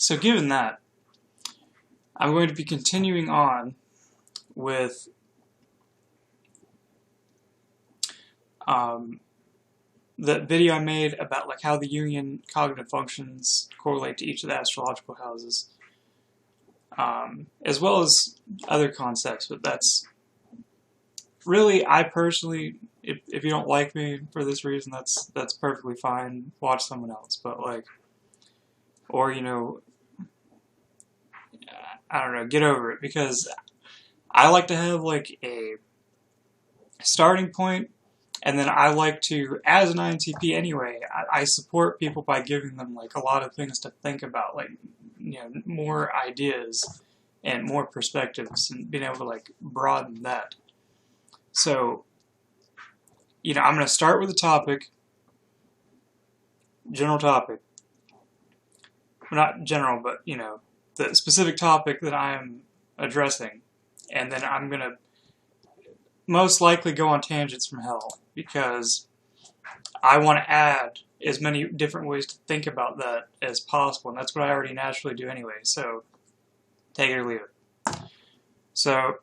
So given that, I'm going to be continuing on with the video I made about like how the Jungian cognitive functions correlate to each of the astrological houses, as well as other concepts. But that's really, I personally, if you don't like me for this reason, that's perfectly fine. Watch someone else. But like, or I don't know, get over it, because I like to have like a starting point, and then I like to, as an INTP anyway, I support people by giving them like a lot of things to think about, like more ideas and more perspectives, and being able to like broaden that. So, I'm going to start with a topic, general topic. Well, not general, but the specific topic that I am addressing, and then I'm going to most likely go on tangents from hell, because I want to add as many different ways to think about that as possible, and that's what I already naturally do anyway, so take it or leave it. So,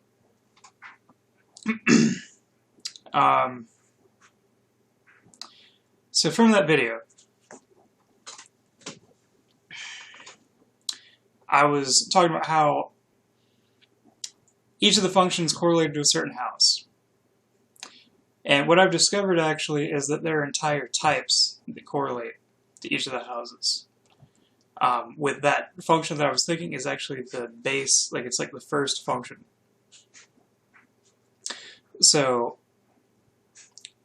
so from that video, I was talking about how each of the functions correlated to a certain house. And what I've discovered actually is that there are entire types that correlate to each of the houses. With that function that I was thinking is actually the base, like it's like the first function. So,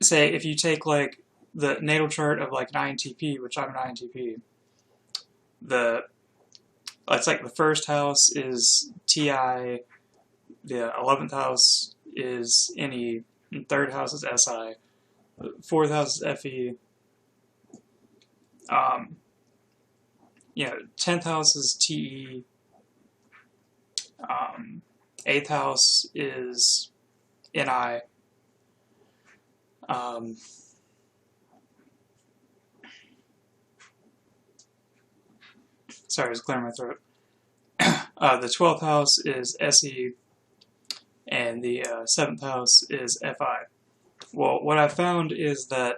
say if you take like the natal chart of like an INTP, which I'm an INTP, it's like the first house is TI, the 11th house is NE, and third house is SI, fourth house is FE, 10th house is TE, 8th house is NI, sorry, I was clearing my throat. The 12th house is SE, and the 7th house is FI. Well, what I found is that,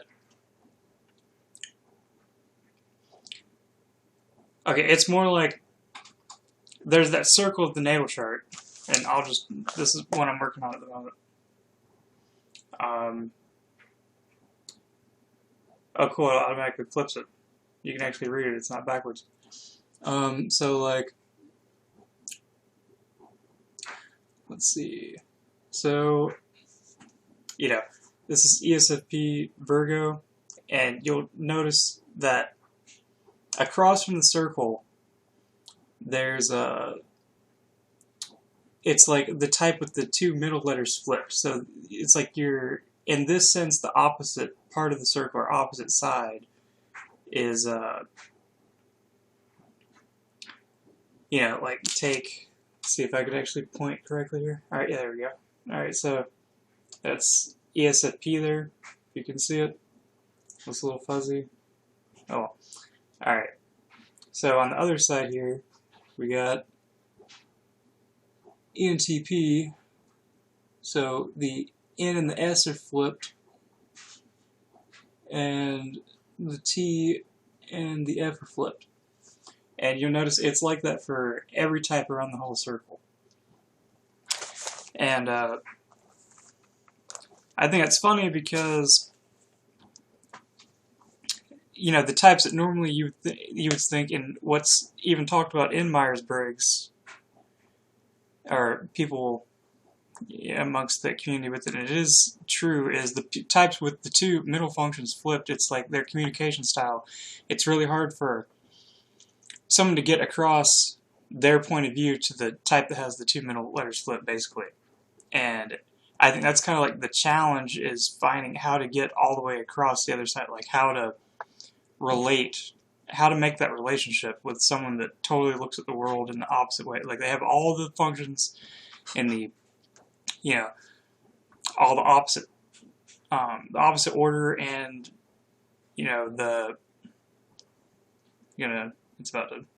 okay, it's more like there's that circle of the natal chart, and this is what I'm working on at the moment. Oh, cool, it automatically flips it. You can actually read it, it's not backwards. So like, let's see. So, this is ESFP Virgo, and you'll notice that across from the circle, there's it's like the type with the two middle letters flipped. So it's like you're, in this sense, the opposite part of the circle, or opposite side, is, like see if I could actually point correctly here. Alright, yeah, there we go. Alright, so that's ESFP there, if you can see it. It's a little fuzzy. Oh, alright. So on the other side here, we got ENTP. So the N and the S are flipped, and the T and the F are flipped. And you'll notice it's like that for every type around the whole circle. And I think it's funny because, the types that normally you would think, and what's even talked about in Myers-Briggs, or people amongst the community with it, and it is true, is the types with the two middle functions flipped. It's like their communication style. It's really hard for someone to get across their point of view to the type that has the two middle letters flipped, basically. And I think that's kind of like the challenge, is finding how to get all the way across the other side, like how to relate, how to make that relationship with someone that totally looks at the world in the opposite way. Like they have all the functions in the, all the opposite order, and, it's about to